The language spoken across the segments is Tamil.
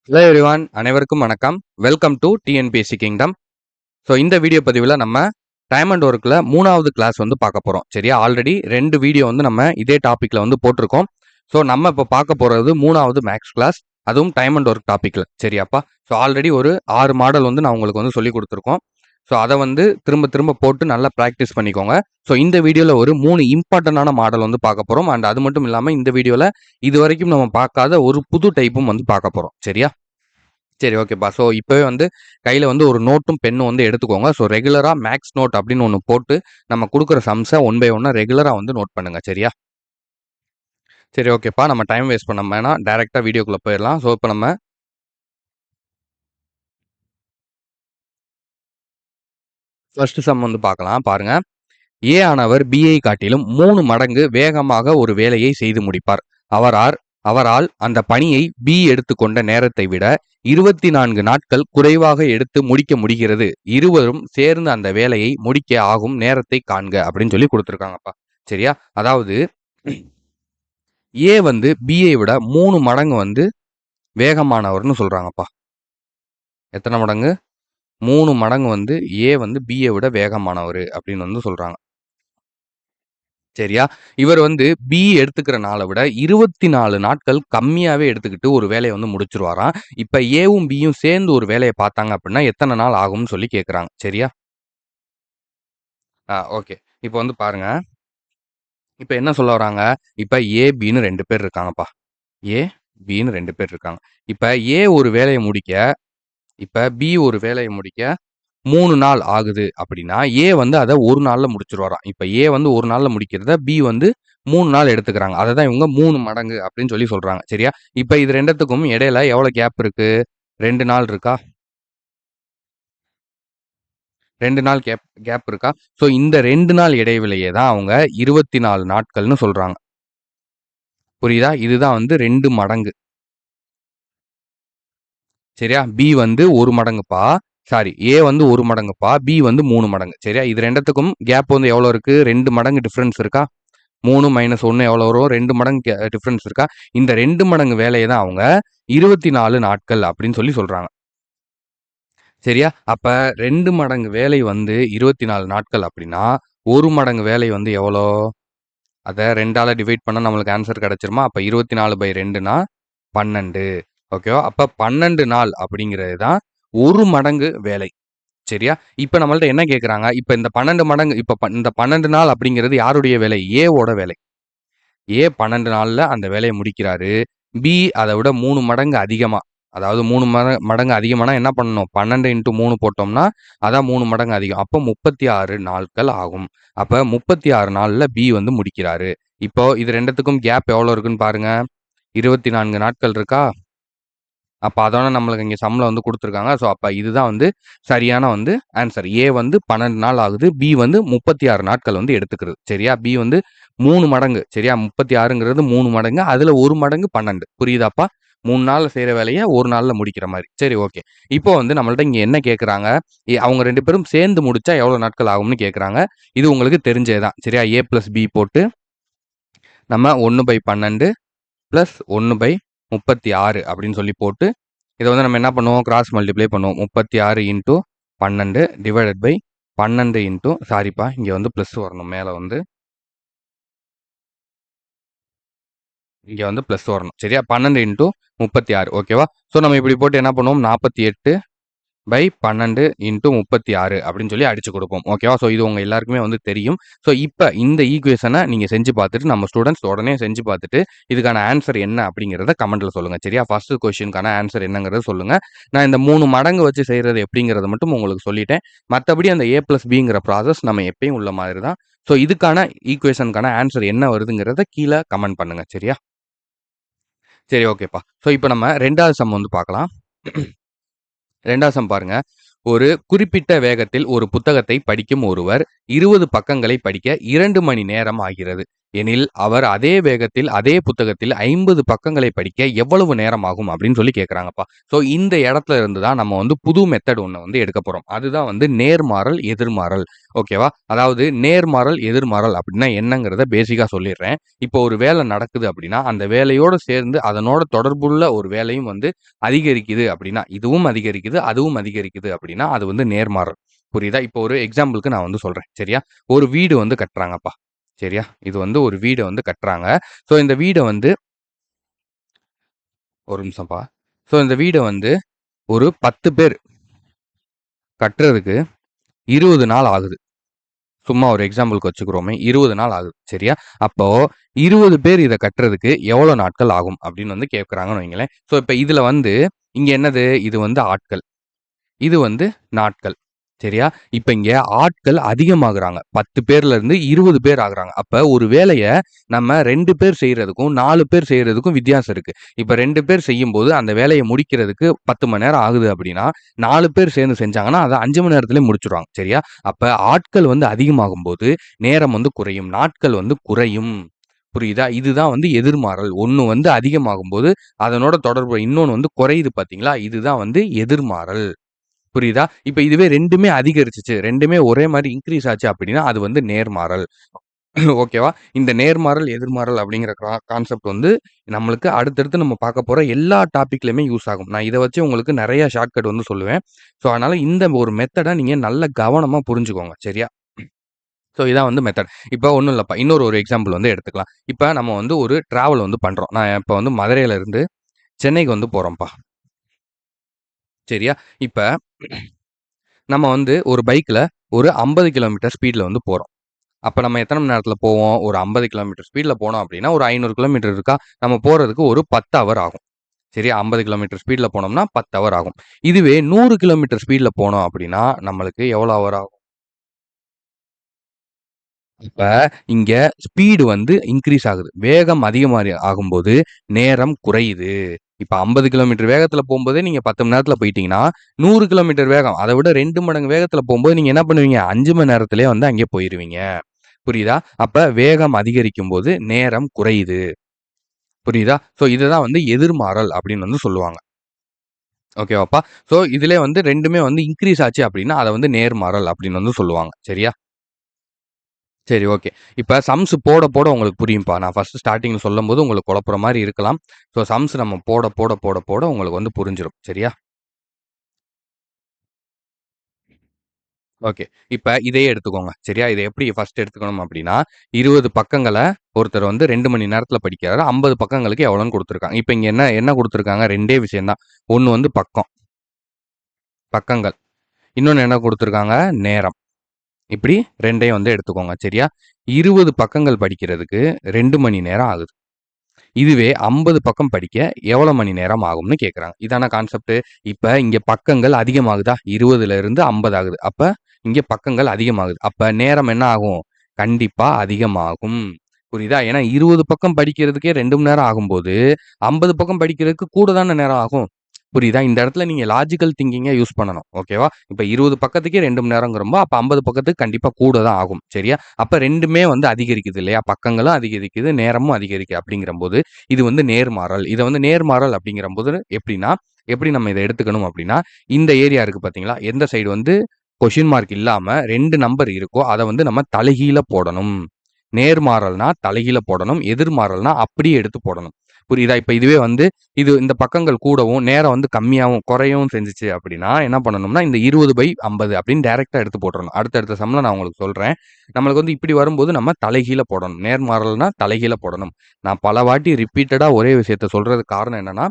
ஹலோ எவ்ரிவான், அனைவருக்கும் வணக்கம். Welcome to TNPSC kingdom. So இந்த வீடியோ பதிவில் நம்ம டைம் அண்ட் ஒர்க்கில் 3வது கிளாஸ் வந்து பார்க்க போகிறோம். சரியா? ஆல்ரெடி 2 வீடியோ வந்து நம்ம இதே டாப்பிக்கில் வந்து போட்டிருக்கோம். ஸோ நம்ம இப்போ பார்க்க போகிறது 3வது மேக்ஸ் கிளாஸ், அதுவும் டைம் அண்ட் ஒர்க் டாப்பிக்கில். சரியாப்பா? ஸோ ஆல்ரெடி ஒரு 6 மாடல் வந்து நான் உங்களுக்கு வந்து சொல்லி கொடுத்துருக்கோம். ஸோ அதை வந்து திரும்ப திரும்ப போட்டு நல்லா ப்ராக்டிஸ் பண்ணிக்கோங்க. ஸோ இந்த வீடியோவில் ஒரு 3 இம்பார்ட்டண்டான மாடல் வந்து பார்க்க போகிறோம். அண்ட் அது மட்டும் இல்லாமல் இந்த வீடியோவில் இது வரைக்கும் நம்ம பார்க்காத ஒரு புது டைப்பும் வந்து பார்க்க போகிறோம். சரியா? சரி, ஓகேப்பா. ஸோ இப்போவே வந்து கையில் வந்து ஒரு நோட்டும் பெண்ணும் வந்து எடுத்துக்கோங்க. ஸோ ரெகுலராக மேக்ஸ் நோட் அப்படின்னு ஒன்று போட்டு நம்ம கொடுக்குற சம்ஸை ஒன் பை ஒன்னாக ரெகுலராக வந்து நோட் பண்ணுங்க. சரியா? சரி, ஓகேப்பா. நம்ம டைம் வேஸ்ட் பண்ண வேணாம், டைரெக்டாக வீடியோக்குள்ளே போயிடலாம். ஸோ இப்போ நம்ம ஃபர்ஸ்ட் சம் வந்து பார்க்கலாம். பாருங்க. ஏ ஆனவர் பிஐ காட்டிலும் 3 மடங்கு வேகமாக ஒரு வேலையை செய்து முடிப்பார். அவரால் அந்த பணியை பி எடுத்துக்கொண்ட நேரத்தை விட 24 நாட்கள் குறைவாக எடுத்து முடிக்க முடிகிறது. இருவரும் சேர்ந்து அந்த வேலையை முடிக்க ஆகும் நேரத்தை காண்க அப்படின்னு சொல்லி கொடுத்துருக்காங்கப்பா. சரியா? அதாவது ஏ வந்து பிஐ விட 3 மடங்கு வந்து வேகமானவர்னு சொல்றாங்கப்பா. எத்தனை மடங்கு? 3 மடங்கு வந்து ஏ வந்து பிஐ விட வேகமானவர் அப்படின்னு வந்து சொல்றாங்க. சரியா? இவர் வந்து பி எடுத்துக்கிற நாளை விட 24 நாட்கள் கம்மியாவே எடுத்துக்கிட்டு ஒரு வேலையை வந்து முடிச்சிருவாராம். இப்ப ஏவும் பியும் சேர்ந்து ஒரு வேலையை பார்த்தாங்க அப்படின்னா எத்தனை நாள் ஆகும்னு சொல்லி கேட்குறாங்க. சரியா? ஓகே. இப்போ வந்து பாருங்க. இப்ப என்ன சொல்ல வராங்க? இப்ப ஏ, பின்னு 2 பேர் இருக்காங்கப்பா. ஏ, பின்னு 2 பேர் இருக்காங்க. இப்ப ஏ ஒரு வேலையை முடிக்க, இப்ப பி ஒரு வேலையை முடிக்க 3 நாள் ஆகுது அப்படின்னா, ஏ வந்து அத 1 நாள்ல முடிச்சுருவாராம். இப்ப ஏ வந்து 1 நாள்ல முடிக்கிறத பி வந்து 3 நாள் எடுத்துக்கிறாங்க. அததான் இவங்க 3 மடங்கு அப்படின்னு சொல்லி சொல்றாங்க. சரியா? இப்ப இது 2த்துக்கும் இடையில எவ்வளவு கேப் இருக்கு? 2 நாள் இருக்கா? 2 நாள் கேப் கேப் இருக்கா? ஸோ இந்த 2 நாள் இடைவெளியே தான் அவங்க 24 நாட்கள்னு சொல்றாங்க. புரியுதா? இதுதான் வந்து 2 மடங்கு. சரியா? பி வந்து 1 மடங்குப்பா. சாரி, ஏ வந்து 1 மடங்குப்பா. பி வந்து 3 மடங்கு. சரியா? இது 2த்துக்கும் கேப் வந்து எவ்வளோ இருக்கு? 2 மடங்கு டிஃபரன்ஸ் இருக்கா? 3 - 1 எவ்வளோ வரும்? 2 மடங்கு டிஃபரன்ஸ் இருக்கா? இந்த 2 மடங்கு வேலையை தான் அவங்க 24 நாட்கள் அப்படின்னு சொல்லி சொல்றாங்க. சரியா? அப்ப 2 மடங்கு வேலை வந்து 24 நாட்கள் அப்படின்னா, 1 மடங்கு வேலை வந்து எவ்வளோ? அத 2ஆல டிவைட் பண்ணா நம்மளுக்கு ஆன்சர் கிடைச்சிருமா? அப்ப 24/2னா 12. ஓகேவா? அப்ப 12 நாள் அப்படிங்கிறது தான் 1 மடங்கு வேலை. சரியா? இப்ப நம்மள்ட்ட என்ன கேட்குறாங்க? இப்ப இந்த 12 மடங்கு இந்த 12 நாள் அப்படிங்கிறது யாருடைய வேலை? ஏவோட வேலை. ஏ 12 நாள்ல அந்த வேலையை முடிக்கிறாரு. பி அதை விட 3 மடங்கு அதிகமா, அதாவது 3 மடங்கு அதிகமானா என்ன பண்ணணும்? 12 × 3 போட்டோம்னா அதான் 3 மடங்கு அதிகம். அப்போ 36 நாட்கள் ஆகும். அப்ப 36 நாள்ல பி வந்து முடிக்கிறாரு. இப்போ இது 2த்துக்கும் கேப் எவ்வளோ இருக்குன்னு பாருங்க. 24 நாட்கள் இருக்கா? அப்ப அதான நம்மளுக்கு இங்க சம்ல வந்து குடுத்துருக்காங்க. ஸோ அப்ப இதுதான் வந்து சரியான வந்து ஆன்சர். ஏ வந்து 12 நாள் ஆகுது. பி வந்து 36 நாட்கள் வந்து எடுத்துக்கிறது. சரியா? பி வந்து 3 மடங்கு. சரியா? 36ங்கிறது 3 மடங்கு. அதுல 1 மடங்கு 12. புரியுதாப்பா? 3 நாள்ல செய்ற வேலைய 1 நாள்ல முடிக்கிற மாரி. சரி, ஓகே. இப்போ வந்து நம்மள்ட்ட இங்க என்ன கேட்குறாங்க? அவங்க 2 பேரும் சேர்ந்து முடிச்சா எவ்வளோ நாட்கள் ஆகும்னு கேட்குறாங்க. இது உங்களுக்கு தெரிஞ்சது தான். சரியா? ஏ பிளஸ் பி போட்டு நம்ம 1/12 பிளஸ் 1/36 அப்படின்னு சொல்லி போட்டு, இத வந்து நம்ம என்ன பண்ணுவோம்? கிராஸ் மல்டிப்ளை பண்ணுவோம். 36 × 12 டிவைடட் பை 12 சாரிப்பா, இங்க வந்து பிளஸ் வரணும். மேல வந்து இங்க வந்து பிளஸ் வரணும். சரியா? 12 × 36 ஓகேவா? ஸோ நம்ம இப்படி போட்டு என்ன பண்ணுவோம்? 48/12 × 36 அப்படின்னு சொல்லி அடிச்சு கொடுப்போம். ஓகேவா? ஸோ இது உங்க எல்லாருக்குமே வந்து தெரியும். ஸோ இப்ப இந்த ஈக்குவேஷனை நீங்க செஞ்சு பார்த்துட்டு, நம்ம ஸ்டூடெண்ட்ஸ் உடனே செஞ்சு பார்த்துட்டு, இதுக்கான ஆன்சர் என்ன அப்படிங்கிறத கமெண்ட்ல சொல்லுங்க. சரியா? ஃபர்ஸ்ட் கொஸ்டினுக்கான ஆன்சர் என்னங்கிறத சொல்லுங்க. நான் இந்த 3 மடங்கு வச்சு செய்யறது எப்படிங்கிறத மட்டும் உங்களுக்கு சொல்லிட்டேன். மத்தபடி அந்த ஏ பிளஸ் பிங்கிற ப்ராசஸ் நம்ம எப்பயும் உள்ள மாதிரி தான். ஸோ இதுக்கான ஈக்குவேஷனுக்கான ஆன்சர் என்ன வருதுங்கிறத கீழே கமெண்ட் பண்ணுங்க. சரியா? சரி, ஓகேப்பா. ஸோ இப்போ நம்ம 2வது சம் வந்து பார்க்கலாம். 2வது சம் பாருங்க. ஒரு குறிப்பிட்ட வேகத்தில் ஒரு புத்தகத்தை படிக்கும் ஒருவர் 20 பக்கங்களை படிக்க 2 மணி நேரம் ஆகிறது. எனில் அவர் அதே வேகத்தில் அதே புத்தகத்தில் 50 பக்கங்களை படிக்க எவ்வளவு நேரம் ஆகும் அப்படின்னு சொல்லி கேட்குறாங்கப்பா. ஸோ இந்த இடத்துல இருந்து தான் நம்ம வந்து புது மெத்தட் ஒன்று வந்து எடுக்க போகிறோம். அதுதான் வந்து நேர்மாறல் எதிர்மாறல். ஓகேவா? அதாவது நேர்மாறல் எதிர்மாறல் அப்படின்னா என்னங்கிறத பேசிக்காக சொல்லிடுறேன். இப்போ ஒரு வேலை நடக்குது அப்படின்னா அந்த வேலையோடு சேர்ந்து அதனோட தொடர்புள்ள ஒரு வேலையும் வந்து அதிகரிக்குது அப்படின்னா இதுவும் அதிகரிக்குது அதுவும் அதிகரிக்குது அப்படின்னா அது வந்து நேர்மாறல். புரியுதா? இப்போ ஒரு எக்ஸாம்பிளுக்கு நான் வந்து சொல்றேன். சரியா? ஒரு வீடு வந்து கட்டுறாங்கப்பா. சரியா? இது வந்து ஒரு வீட வந்து கட்டுறாங்க. ஸோ இந்த வீட வந்து ஒரு நிமிஷம்ப்பா. ஸோ இந்த வீட வந்து ஒரு 10 பேர் கட்டுறதுக்கு 20 நாள் ஆகுது. சும்மா ஒரு எக்ஸாம்பிளுக்கு வச்சுக்கிறோமே 20 நாள் ஆகுது. சரியா? அப்போ 20 பேர் இத கட்டுறதுக்கு எவ்வளோ நாட்கள் ஆகும்? அப்படின்னு வந்து கேட்குறாங்கன்னு வைங்களேன். ஸோ இப்ப இதுல வந்து இங்க என்னது? இது வந்து ஆட்கள். இது வந்து நாட்கள். சரியா? இப்ப இங்க ஆட்கள் அதிகமாகுறாங்க. 10 பேர்ல இருந்து 20 பேர் ஆகுறாங்க. அப்ப ஒரு வேலைய நம்ம 2 பேர் செய்றதுக்கும், 4 பேர் செய்றதுக்கும் வித்தியாசம் இருக்கு. இப்ப 2 பேர் செய்யும்போது அந்த வேலைய முடிக்கிறதுக்கு 10 மணி நேரம் ஆகுது அப்படின்னா, 4 பேர் சேர்ந்து செஞ்சாங்கன்னா, அத 5 மணி நேரத்திலே முடிச்சுருவாங்க. சரியா? அப்ப ஆட்கள் வந்து அதிகமாகும்போது, நேரம் வந்து குறையும். நாட்கள் வந்து குறையும். புரியுதா? இதுதான் வந்து எதிர்மாறல். ஒண்ணு வந்து அதிகமாகும்போது, அதனோட தொடர்பு இன்னொன்னு வந்து குறையுது பார்த்தீங்களா? இதுதான் வந்து எதிர்மாறல். புரியுதா? இப்ப இதுவே 2மே அதிகரிச்சுச்சு. 2மே ஒரே மாரி இன்கிரீஸ் ஆச்சு அப்டின்னா, அது வந்து நேர்மாறல். ஓகேவா? இந்த நேர்மாறல், எதிர்மாறல் அப்படிங்கிற கான்செப்ட் வந்து நம்மளுக்கு அடுத்தடுத்து நம்ம பார்க்க போற எல்லா டாபிக்லயுமே யூஸ் ஆகும். நான் இத வச்சு உங்களுக்கு நெறைய ஷார்ட்கட் வந்து சொல்லுவேன். ஸோ, அதனால இந்த ஒரு மெத்தட நீங்க நல்ல கவனமா புரிஞ்சுக்கோங்க. சரியா? ஸோ, இதான் வந்து மெத்தட். இப்ப ஒண்ணும் இல்லப்பா. இன்னொரு ஒரு எக்ஸாம்பிள் வந்து எடுத்துக்கலாம். இப்ப நம்ம வந்து ஒரு டிராவல் வந்து பண்றோம். நான் இப்ப வந்து மதுரையில இருந்து சென்னைக்கு வந்து போறோம்ப்பா. சரியா? இப்ப நம்ம வந்து ஒரு பைக்ல ஒரு 50 கிலோமீட்டர் ஸ்பீட்ல வந்து போறோம். அப்ப நம்ம எத்தன மணி நேரத்துல போவோம்? ஒரு 50 கிலோமீட்டர் ஸ்பீட்ல போனோம் அப்டின்னா, ஒரு 500 கிலோமீட்டர் இருக்கா? நம்ம போறதுக்கு ஒரு 10 ஹவர் ஆகும். சரியா? 50 கிலோமீட்டர் ஸ்பீட்ல போனோம்னா 10 ஹவர் ஆகும். இதுவே 100 கிலோமீட்டர் ஸ்பீட்ல போனோம் அப்டின்னா, நம்மளுக்கு எவ்வளோ ஹவர் ஆகும்? இப்ப இங்க ஸ்பீடு வந்து இன்கிரீஸ் ஆகுது. வேகம் அதிகமாரி ஆகும்போது, நேரம் குறையுது. இப்ப 50 கிலோமீட்டர் வேகத்துல போம்போதே நீங்க 10 மணி நேரத்துல போயிட்டீங்கன்னா, 100 கிலோமீட்டர் வேகம் அத விட 2 மடங்கு வேகத்துல போம்போது நீங்க என்ன பண்ணுவீங்க? 5 மணி நேரத்திலேயே வந்து அங்கே போயிருவீங்க. புரியுதா? அப்ப வேகம் அதிகரிக்கும்போது நேரம் குறையுது. புரியுதா? ஸோ இதுதான் வந்து எதிர்மாறல் அப்படின்னு வந்து சொல்லுவாங்க. ஓகேவாப்பா? ஸோ இதிலே வந்து 2மே வந்து இன்கிரீஸ் ஆச்சு அப்படின்னா, அத வந்து நேர்மாறல் அப்படின்னு வந்து சொல்லுவாங்க. சரியா? சரி, ஓகே. இப்ப சம்ஸ் போட, போட உங்களுக்கு புரியும்ப்பா. நான் ஃபர்ஸ்ட் ஸ்டார்ட்டிங்ல சொல்லும்போது உங்களுக்கு குழப்புற மாரி இருக்கலாம். ஸோ சம்ஸ் நம்ம போட, போட, போட, போட உங்களுக்கு வந்து புரிஞ்சிரும். சரியா? ஓகே. இப்ப இதையே எடுத்துக்கோங்க. சரியா? இத எப்படி ஃபர்ஸ்ட் எடுத்துக்கணும் அப்படின்னா, 20 பக்கங்கள ஒருத்தர் வந்து 2 மணி நேரத்தில படிக்கிறாரு. 50 பக்கங்களுக்கு எவ்வளோன்னு குடுத்துருக்காங்க. இப்ப இங்க என்ன என்ன குடுத்துருக்காங்க? 2டே விஷயம் தான். ஒண்ணு வந்து பக்கங்கள். இன்னொன்னு என்ன குடுத்துருக்காங்க? நேரம். இப்படி 2யும் வந்து எடுத்துக்கோங்க. சரியா? 20 பக்கங்கள் படிக்கிறதுக்கு 2 மணி நேரம் ஆகுது. இதுவே 50 பக்கம் படிக்க எவ்வளோ மணி நேரம் ஆகும்னு கேட்குறாங்க. இதான கான்செப்ட். இப்ப இங்க பக்கங்கள் அதிகமாகுதா? 20ல இருந்து 50 ஆகுது. அப்ப இங்க பக்கங்கள் அதிகமாகுது. அப்ப நேரம் என்ன ஆகும்? கண்டிப்பா அதிகமாகும். புரியுதா? ஏன்னா 20 பக்கம் படிக்கிறதுக்கே 2 மணி நேரம் ஆகும்போது, 50 பக்கம் படிக்கிறதுக்கு கூட தான நேரம் ஆகும். புரியுதா? இந்த இடத்துல நீங்க லாஜிக்கல் திங்கிங்க யூஸ் பண்ணணும். ஓகேவா? இப்ப 20 பக்கத்துக்கே 2 மணி நேரங்கிறப்போ, அப்ப 50 பக்கத்துக்கு கண்டிப்பா கூட தான் ஆகும். சரியா? அப்ப 2மே வந்து அதிகரிக்குது இல்லையா? பக்கங்களும் அதிகரிக்குது, நேரமும் அதிகரிக்குது அப்படிங்கிறம்போது, இது வந்து நேர்மாறல். இத வந்து நேர்மாறல் அப்படிங்கிறம்போது எப்படின்னா, எப்படி நம்ம இத எடுத்துக்கணும் அப்படின்னா, இந்த ஏரியா இருக்கு பார்த்தீங்களா? எந்த சைடு வந்து கொஸ்டின் மார்க் இல்லாம 2 நம்பர் இருக்கோ, அத வந்து நம்ம தலைகீழ போடணும். நேர்மாறல்னா தலைகீழ போடணும். எதிர்மாறல்னா அப்படியே எடுத்து போடணும். புரியுதா? இப்ப இதுவே வந்து இந்த பக்கங்கள் கூடவும், நேரம் வந்து கம்மியாவும், குறையவும் செஞ்சுச்சு அப்படின்னா, என்ன பண்ணணும்னா, இந்த 20/50 அப்படின்னு டைரக்ட்டா எடுத்து போட்டுறணும். அடுத்தடுத்த சம்ல நான் உங்களுக்கு சொல்றேன். நம்மளுக்கு வந்து இப்படி வரும்போது நம்ம தலைகீழ போடணும். நேர்மாறல்னா தலைகீழ போடணும். நான் பல வாட்டி ரிப்பீட்டடா ஒரே விஷயத்த சொல்றதுக்கு காரணம் என்னன்னா,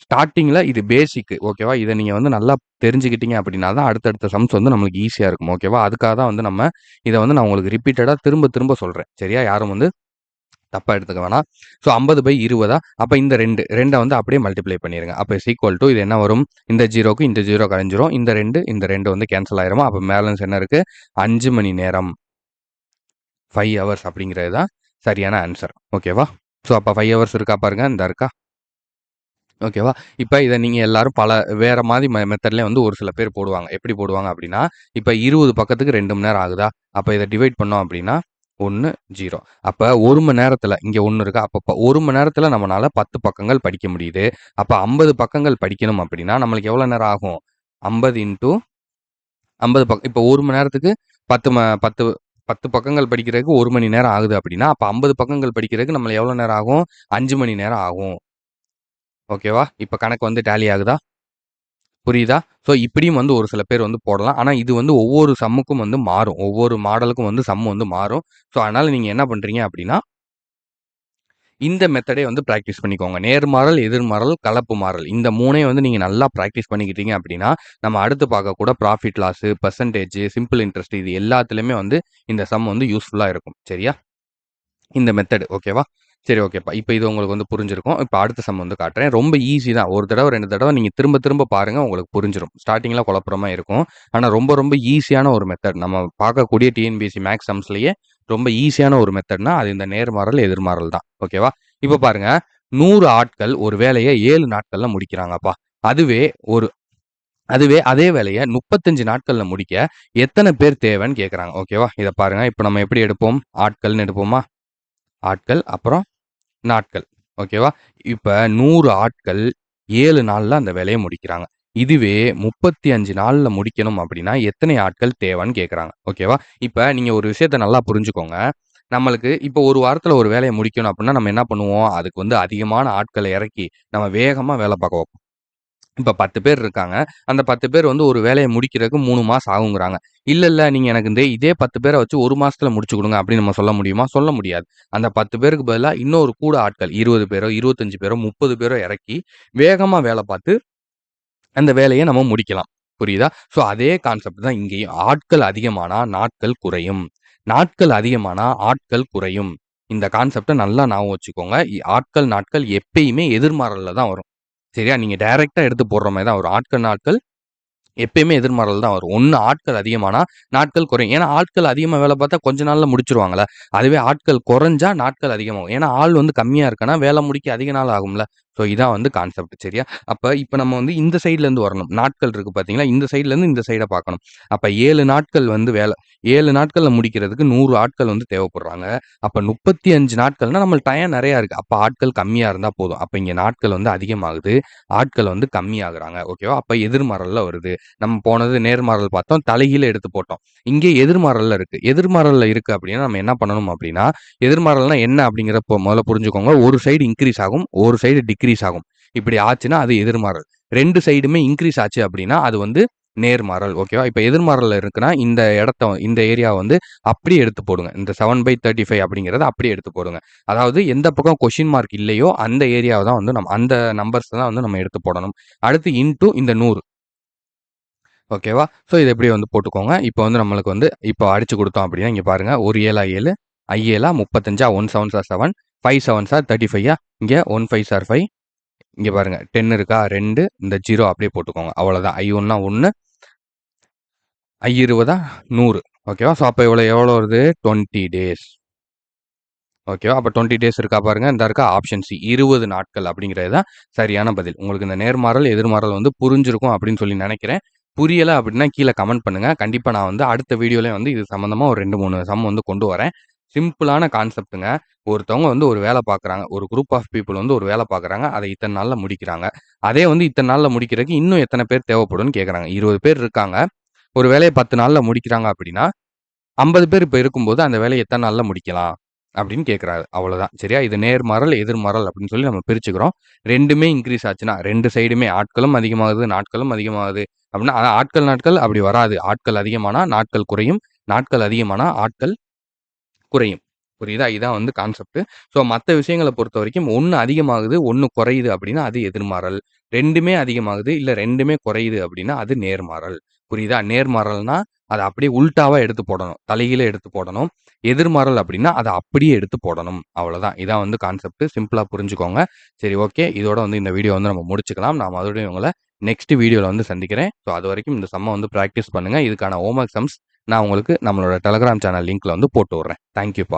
ஸ்டார்ட்டிங்ல இது பேசிக் ஓகேவா? இத நீங்க வந்து நல்லா தெரிஞ்சுக்கிட்டீங்க அப்படின்னா தான் அடுத்தடுத்த சம்ஸ் வந்து நம்மளுக்கு ஈஸியா இருக்கும். ஓகேவா? அதுக்காக தான் வந்து நம்ம இத வந்து நான் உங்களுக்கு ரிப்பீட்டடா திரும்ப திரும்ப சொல்றேன். சரியா? யாரும் வந்து தப்பா எடுத்துக்க வேணாம். ஸோ 50/20 அப்ப இந்த 2 வந்து அப்படியே மல்டிப்ளை பண்ணிருங்க. அப்ப இஸ் ஈக்குவல் டூ இது என்ன வரும்? இந்த 0க்கு இந்த 0 கழிஞ்சிரும். இந்த 2 வந்து கேன்சல் ஆயிருமா? அப்ப பேலன்ஸ் என்ன இருக்கு? 5 மணி நேரம். 5 ஹவர்ஸ் அப்படிங்கிறது தான் சரியான ஆன்சர். ஓகேவா? ஸோ அப்ப 5 ஹவர்ஸ் இருக்கா பாருங்க. இந்தா இருக்கா? ஓகேவா? இப்ப இத நீங்க எல்லாரும் வேற மாரி மெத்தட்லயே வந்து ஒரு சில பேர் போடுவாங்க. எப்படி போடுவாங்க அப்படின்னா, இப்ப 20 பக்கத்துக்கு 2 மணி நேரம் ஆகுதா? அப்ப இத டிவைட் பண்ணோம் அப்படின்னா, 1, 0. அப்ப 1 மணி நேரத்துல இங்க 1 இருக்கா? அப்ப 1 மணி நேரத்துல நம்மனால 10 பக்கங்கள் படிக்க முடியுது. அப்ப 50 பக்கங்கள் படிக்கணும் அப்படின்னா, நம்மளுக்கு எவ்வளோ நேரம் ஆகும்? 50 இன்டூ 50 இப்ப 1 மணி நேரத்துக்கு 10 பக்கங்கள் படிக்கிறதுக்கு 1 மணி நேரம் ஆகுது அப்படின்னா, அப்ப 50 பக்கங்கள் படிக்கிறதுக்கு நம்மள எவ்வளோ நேரம் ஆகும்? 5 மணி நேரம் ஆகும். ஓகேவா? இப்ப கணக்கு வந்து டேலி ஆகுதா? புரியுதா? ஸோ இப்படியும் வந்து ஒரு சில பேர் வந்து போடலாம். ஆனா இது வந்து ஒவ்வொரு சம்முக்கும் வந்து மாறும். ஒவ்வொரு மாடலுக்கும் வந்து சம் வந்து மாறும். ஸோ அதனால நீங்க என்ன பண்றீங்க அப்படின்னா, இந்த மெத்தடே வந்து பிராக்டிஸ் பண்ணிக்கோங்க. நேர்மாறல், எதிர்மாறல், கலப்பு மாறல். இந்த 3யும் வந்து நீங்க நல்லா பிராக்டிஸ் பண்ணிக்கிட்டீங்க அப்படின்னா, நம்ம அடுத்து பார்க்கக்கூட profit loss, percentage, simple interest இது எல்லாத்துலயுமே வந்து இந்த சம் வந்து யூஸ்ஃபுல்லா இருக்கும். சரியா? இந்த மெத்தட் ஓகேவா? சரி ஓகேப்பா. இப்ப இது உங்களுக்கு வந்து புரிஞ்சிருக்கும். இப்ப அடுத்த சம் வந்து காட்டுறேன். ரொம்ப ஈஸி தான். ஒரு தடவ, 2 தடவ நீங்க திரும்ப திரும்ப பாருங்க. உங்களுக்கு புரிஞ்சிரும். ஸ்டார்ட்டிங்ல குழப்புற மாரி இருக்கும். ஆனா ரொம்ப ரொம்ப ஈஸியான ஒரு மெத்தட். நம்ம பார்க்கக்கூடிய டிஎன்பிஎஸ்சி மேத்ஸ் சம்ஸ்லயே ரொம்ப ஈஸியான ஒரு மெத்தட்னா, அது இந்த நேர்மாறல், எதிர்மாறல் தான். ஓகேவா? இப்ப பாருங்க. 100 ஆட்கள் ஒரு வேலைய 7 நாட்கள்ல முடிக்கிறாங்கப்பா. அதுவே ஒரு அதுவே அதே வேலைய 35 நாட்கள்ல முடிக்க எத்தன பேர் தேவைன்னு கேட்கறாங்க. ஓகேவா? இத பாருங்க. இப்ப நம்ம எப்படி எடுப்போம்? ஆட்கள்னு எடுப்போமா? ஆட்கள் அப்புறம் நாட்கள். ஓகேவா? இப்ப 100 ஆட்கள் 7 நாள்ல அந்த வேலைய முடிக்கிறாங்க. இதுவே 35 நாள்ல முடிக்கணும் அப்படின்னா, எத்தனை ஆட்கள் தேவைன்னு கேட்கறாங்க. ஓகேவா? இப்ப நீங்க ஒரு விஷயத்த நல்லா புரிஞ்சுக்கோங்க. நம்மளுக்கு இப்ப ஒரு வாரத்துல ஒரு வேலைய முடிக்கணும் அப்படின்னா, நம்ம என்ன பண்ணுவோம்? அதுக்கு வந்து அதிகமான ஆட்கள இறக்கி, நம்ம வேகமா வேல பார்க்க வைப்போம். இப்ப 10 பேர் இருக்காங்க. அந்த 10 பேர் வந்து ஒரு வேலைய முடிக்கிறதுக்கு 3 மாசம் ஆகுங்கிறாங்க. இல்ல, நீங்க எனக்கு இதே 10 பேர வச்சு 1 மாசத்துல முடிச்சு குடுங்க அப்படின்னு நம்ம சொல்ல முடியுமா? சொல்ல முடியாது. அந்த 10 பேருக்கு பதிலா இன்னொரு கூட ஆட்கள் 20 பேரோ, 25 பேரோ, 30 பேரோ இறக்கி வேகமா வேல பார்த்து அந்த வேலைய நம்ம முடிக்கலாம். புரியுதா? ஸோ அதே கான்செப்ட் தான் இங்கேயும். ஆட்கள் அதிகமானா நாட்கள் குறையும். நாட்கள் அதிகமானா ஆட்கள் குறையும். இந்த கான்செப்ட்ட நல்லா ஞாபகம் வச்சுக்கோங்க. ஆட்கள், நாட்கள் எப்பயுமே எதிர்மாறல்ல தான் வரும். சரியா? நீங்க டைரக்ட்டா எடுத்து போடுற மாரி தான் வரும். ஆட்கள், நாட்கள் எப்பயுமே எதிர்மாறல் தான் வரும். ஒண்ணு ஆட்கள் அதிகமானா, நாட்கள் குறையும். ஏன்னா, ஆட்கள் அதிகமா வேலை பார்த்தா கொஞ்ச நாள்ல முடிச்சுருவாங்கல்ல. அதுவே ஆட்கள் குறைஞ்சா நாட்கள் அதிகமாகும். ஏன்னா, ஆள் வந்து கம்மியா இருக்கன்னா, வேலை முடிக்க அதிக நாள் ஆகும்ல. ஸோ, இதான் வந்து கான்செப்ட் சரியா? இப்ப நம்ம வந்து இந்த சைட்லருந்து வரணும். நாட்கள் இருக்கு பார்த்தீங்களா? இந்த சைட்லருந்து இந்த சைட பார்க்கணும். அப்ப 7 நாட்கள் வந்து 7 நாட்கள்ல முடிக்கிறதுக்கு 100 ஆட்கள் வந்து தேவைப்படுறாங்க. அப்ப 35 நாட்கள்னா நம்மளுக்கு டைம் நெறையா இருக்கு. அப்ப ஆட்கள் கம்மியா இருந்தா போதும். அப்ப இங்க நாட்கள் வந்து அதிகமாகுது. ஆட்கள் வந்து கம்மியாகுறாங்க. ஓகேவா? அப்ப எதிர்மாறல்ல வருது. நம்ம போனது நேர்மாறல் பார்த்தோம். தலைகீழ எடுத்து போட்டோம். இங்கே எதிர்மாறல்ல இருக்கு. எதிர்மாறல்ல இருக்கு அப்படின்னா, நம்ம என்ன பண்ணணும் அப்படின்னா, எதிர்மாறல்னா என்ன அப்படிங்கிறத முதல்ல புரிஞ்சுக்கோங்க. ஒரு சைடு இன்கிரீஸ் ஆகும். ஒரு சைடு டிக்ரீஸ் ஆகும். இப்படி ஆச்சுன்னா அது எதிர்மாறல். 2 சைடுமே இன்கிரீஸ் ஆச்சு அப்படின்னா, அது வந்து நேர்மாறல். ஓகேவா? இப்ப எதிர்மாறல்ல இருக்குன்னா, இந்த ஏரியாவ வந்து அப்படியே எடுத்து போடுங்க. இந்த 7/35 அப்படிங்கிறத அப்படியே எடுத்து போடுங்க. அதாவது எந்த பக்கம் கொஸ்டின் மார்க் இல்லையோ, அந்த ஏரியாவ தான் வந்து அந்த நம்பர்ஸ் தான் வந்து நம்ம எடுத்து போடணும். அடுத்து இன்டூ இந்த 100 ஓகேவா? ஸோ இத இப்படியே வந்து போட்டுக்கோங்க. இப்ப வந்து நம்மளுக்கு வந்து இப்போ அடிச்சு குடுத்தோம் அப்படின்னா, இங்க பாருங்க. ஒரு 7 7 ஐ 35 1 7 7 5 7 35 இங்க 1 5 5 இங்க பாருங்க 10 இருக்கா 2 இந்த 0 அப்படியே போட்டுக்கோங்க. அவ்வளோதான். ஐ 1 1 ஐ 20 100 ஓகேவா? ஸோ அப்ப எவ்வளோ வருது? 20 டேஸ். ஓகேவா? அப்ப 20 டேஸ் இருக்கா பாருங்க. இந்தா இருக்கா ஆப்ஷன் சி 20 நாட்கள் அப்படிங்கிறது தான் சரியான பதில். உங்களுக்கு இந்த நேர்மாறல், எதிர்மாறல் வந்து புரிஞ்சிருக்கும் அப்படின்னு சொல்லி நெனைக்கிறேன். புரியல அப்படின்னா கீழ கமெண்ட் பண்ணுங்க. கண்டிப்பா நான் வந்து அடுத்த வீடியோலயும் வந்து இது சம்மந்தமா ஒரு 2, 3 சம் வந்து கொண்டு வரேன். சிம்பிளான கான்செப்ட்ங்க. ஒருத்தவங்க வந்து ஒரு வேல பார்க்குறாங்க. ஒரு குரூப் ஆஃப் பீப்பிள் வந்து ஒரு வேல பார்க்குறாங்க. அத இத்தன நாள்ல முடிக்கிறாங்க. அதே வந்து இத்தன நாள்ல முடிக்கிறதுக்கு இன்னும் எத்தன பேர் தேவைப்படும்னு கேட்குறாங்க. 20 பேர் இருக்காங்க. ஒரு வேலைய 10 நாள்ல முடிக்கிறாங்க அப்படின்னா, 50 பேர் இப்ப இருக்கும்போது அந்த வேலைய எத்தன நாள்ல முடிக்கலாம்? அப்படின்னு கேட்கிறாரு. அவ்வளோதான். சரியா? இது நேர்மாறல், எதிர்மாறல் அப்படின்னு சொல்லி நம்ம பிரிச்சுக்கிறோம். 2மே இன்கிரீஸ் ஆச்சுன்னா, 2 சைடுமே ஆட்களும் அதிகமாகுது, நாட்களும் அதிகமாகுது. அப்படின்னா ஆட்கள், நாட்கள் அப்படி வராது. ஆட்கள் அதிகமானா நாட்கள் குறையும். நாட்கள் அதிகமானா ஆட்கள் குறையும். புரியுதா? இதான் வந்து கான்செப்ட். ஸோ மத்த விஷயங்கள பொறுத்தவரைக்கும் 1 அதிகமாகுது, 1 குறையுது அப்படின்னா அது எதிர்மாறல். 2மே அதிகமாகுது, இல்ல 2மே குறையுது அப்படின்னா அது நேர்மாறல். புரியுதா? நேர்மாறல்னா அத அப்படியே உல்டாவா எடுத்து போடணும். தலைகீழ எடுத்து போடணும். எதிர்மாறல் அப்படின்னா அத அப்படியே எடுத்து போடணும். அவ்வளோதான். இதான் வந்து கான்செப்ட். சிம்பிளா புரிஞ்சுக்கோங்க. சரி ஓகே. இதோட வந்து இந்த வீடியோ வந்து நம்ம முடிச்சுக்கலாம். நான் மறுபடியும் உங்கள நெக்ஸ்ட் வீடியோல வந்து சந்திக்கிறேன். ஸோ அதுவரைக்கும் இந்த சம்ம வந்து பிராக்டிஸ் பண்ணுங்க. இதுக்கான ஹோம் ஒர்க் சம்ஸ் நான் உங்களுக்கு நம்மளோட டெலகிராம் சேனல் லிங்க்ல வந்து போட்டு விடுறேன். தேங்க் யூ பா.